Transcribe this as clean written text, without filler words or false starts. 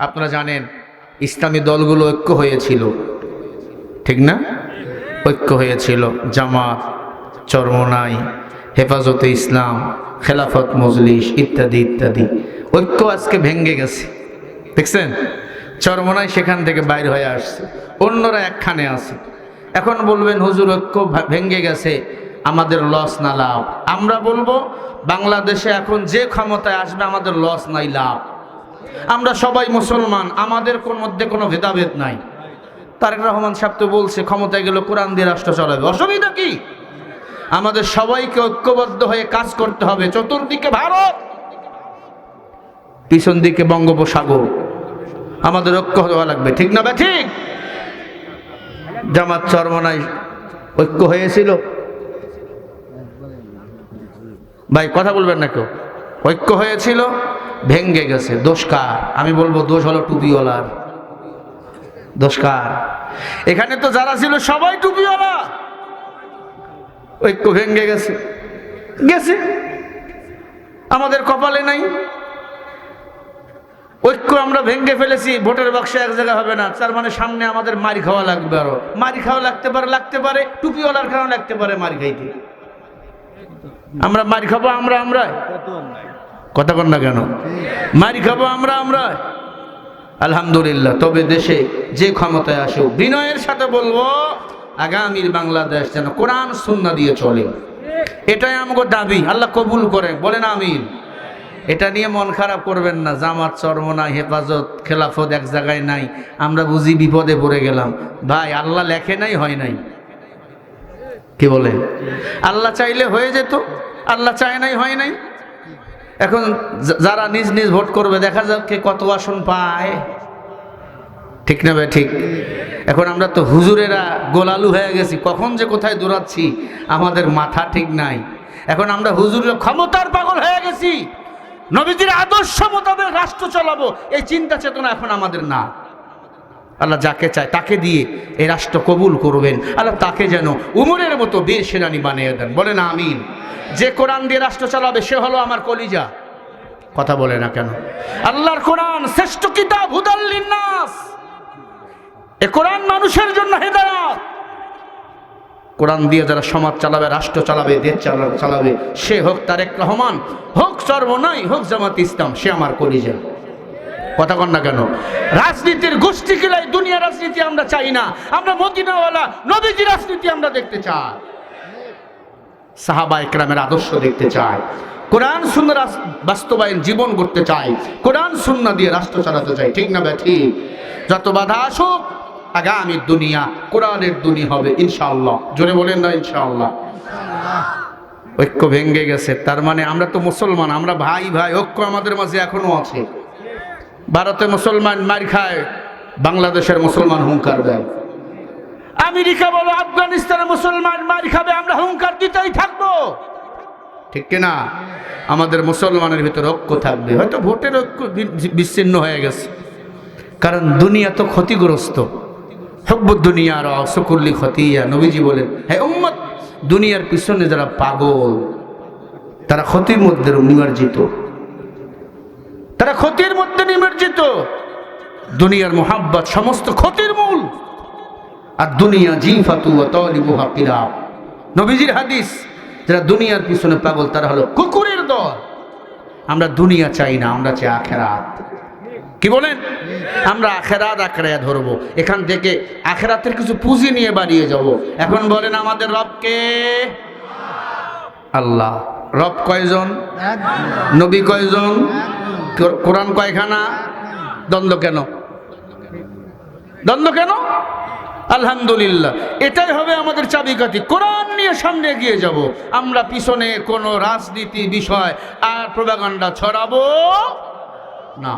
আপনারা জানেন ইসলামী দলগুলো ঐক্য হয়েছিল, ঠিক না? ঐক্য হয়েছিল, জামাত, চরমোনাই, হেফাজতে ইসলাম, খেলাফত মজলিস ইত্যাদি ইত্যাদি। ঐক্য আজকে ভেঙ্গে গেছে, দেখছেন? চরমোনাই সেখান থেকে বাইর হয়ে আসছে, অন্যরা একখানে আছে। এখন বলবেন হুজুর ঐক্য ভেঙ্গে গেছে, আমাদের লস না লাভ? আমরা বলবো বাংলাদেশে এখন যে ক্ষমতায় আসবে আমাদের লস নাই লাভ। আমরা সবাই মুসলমান, আমাদের মধ্যে কোনো ভেদাভেদ নাই। তারেক রহমান সাহেব তো বলছে ক্ষমতায় গেলে কোরআন দিয়ে রাষ্ট্র চালাবে, অসুবিধা কি? আমাদের সবাইকে ঐক্যবদ্ধ হয়ে কাজ করতে হবে। চতুর্দিকে ভারত, পিছন দিকে বঙ্গোপসাগর, আমাদের ঐক্য হওয়া লাগবে, ঠিক না? ঠিক। জামাত চরমোনাই ঐক্য হয়েছিল ভাই, কথা বলবেন না কেউ? ঐক্য হয়েছিল, ভেঙ্গে গেছে। দোষ কার? আমি বলবো দোষ হলো টুপিওয়ালার। দোষ কার? এখানে তো যারা ছিল সবাই টুপিওয়ালা। ঐক্য ভেঙ্গে গেছে, গেছে, আমাদের কপালে নাই ঐক্য। আমরা ভেঙ্গে ফেলেছি, ভোটের বাক্সে এক জায়গা হবে না, তার মানে সামনে আমাদের মারি খাওয়া লাগবে। আরো মারি খাওয়া লাগতে পারে টুপিওয়ালার কারণে লাগতে পারে মারি খাইতে। আমরা মারি খাবো, আমরা কথা কন না কেন? মারি খাবো আমরা আলহামদুলিল্লাহ। তবে দেশে যে ক্ষমতায় আসুক, বিনয়ের সাথে বলবো আগামীর বাংলাদেশ যেন কোরআন সুন্নাহ দিয়ে চলে, এটাই আমাদের দাবি। আল্লাহ কবুল করে, বলেন আমিন। এটা নিয়ে মন খারাপ করবেন না। জামাত, চরমোনাই, হেফাজত, খেলাফত এক জায়গায় নাই, আমরা বুঝি বিপদে পড়ে গেলাম। ভাই আল্লাহ লেখে নাই, হয় নাই। কি বলে? আল্লাহ চাইলে হয়ে যেত, আল্লাহ চায় নাই, হয় নাই। এখন যারা নিজ নিজ ভোট করবে, দেখা যাক কে কত আসন পায়, ঠিক না ভাই? ঠিক। এখন আমরা তো হুজুরেরা গোলালু হয়ে গেছি, কখন যে কোথায় দৌড়াচ্ছি আমাদের মাথা ঠিক নাই। এখন আমরা হুজুরের ক্ষমতার পাগল হয়ে গেছি, নবীজির আদর্শ মোতাবেক রাষ্ট্র চালাবো, এই চিন্তা চেতনা এখন আমাদের না। আল্লাহ যাকে চায় তাকে দিয়ে এই রাষ্ট্র কবুল করবেন। আল্লাহ তাকে যেন উমরের মতো বীর সেনানী বানিয়ে দেন, বলেন আমিন। যে কোরআন দিয়ে রাষ্ট্র চালাবে সে হলো আমার কলিজা। কথা বলে না কেন? আল্লাহর কোরআন শ্রেষ্ঠ কিতাব, হুদাল লিন্নাস। এ কোরআন মানুষের জন্য হেদায়েত। কোরআন দিয়ে যারা সমাজ চালাবে, রাষ্ট্র চালাবে, দেশ চালাবে, সে হোক তারেক রহমান, হোক চরমোনাই, হোক জামাত ইসলাম, সে আমার কলিজা। কথা কন না কেন? রাজনীতির গোষ্ঠী কিলাই দুনিয়া রাজনীতি আমরা চাই না। আমরা মদিনাওয়ালা নবীজি রাজনীতি আমরা দেখতে চাই, সাহাবা ইকরামের আদর্শ দেখতে চাই, কোরআন সুন্নাহ বাস্তবায়ন জীবন করতে চাই, কোরআন সুন্নাহ দিয়ে রাষ্ট্র চালাতে চাই, ঠিক না ভাই? ঠিক। যত বাধা আসুক, আগামীর দুনিয়া কোরআনের দুনিয়া হবে ইনশাআল্লাহ। জোরে বলেন না ইনশাআল্লাহ। ঐক্য ভেঙ্গে গেছে, তার মানে আমরা তো মুসলমান, আমরা ভাই ভাই, ঐক্য আমাদের মাঝে এখনো আছে। ভারতে মুসলমান মার খায়, বাংলাদেশের মুসলমান হুঙ্কার দেয়। আমেরিকা বলো, আফগানিস্তানে মুসলমান মার খাবে, আমরা হুঙ্কার দিতেই থাকবো, ঠিক কিনা? আমাদের মুসলমানের ভিতরে ঐক্য থাকবে। হয়তো ভোটের ঐক্য বিচ্ছিন্ন হয়ে গেছে, কারণ দুনিয়া তো ক্ষতিগ্রস্ত। হুব্বুদ দুনিয়া রাসুকুল্লি খতিয়া, নবীজি বলেন, হে উম্মত, দুনিয়ার পিছনে যারা পাগল তারা ক্ষতির মধ্যে নিমজ্জিত, তারা ক্ষতির মধ্যে নিমজ্জিত। দুনিয়ার মুহাব্বত সমস্ত ক্ষতির মূল। আর দুনিয়া জিফাতু ওয়া তালিবুহা কিরাব, নবীজির হাদিস। যারা দুনিয়ার পিছনে পাগল তারা হলো কুকুরের দল। আমরা দুনিয়া চাই না, আমরা চাই আখিরাত। কি বলেন? আমরা আখিরাত আঁকড়ে ধরবো, এখান থেকে আখিরাতের কিছু পুঁজি নিয়ে বাড়িয়ে যাব। এখন বলেন আমাদের রবকে? আল্লাহ। রব কয়জন? নবী কয়জন? কোরআন কয়খানা? দ্বন্দ্ব কেন? দ্বন্দ্ব কেন? আলহামদুলিল্লাহ, এটাই হবে আমাদের চাবিকাঠি। কোরআন নিয়ে সামনে এগিয়ে যাব। আমরা পিছনে কোনো রাজনীতি বিষয় আর প্রোপাগান্ডা ছড়াবো না।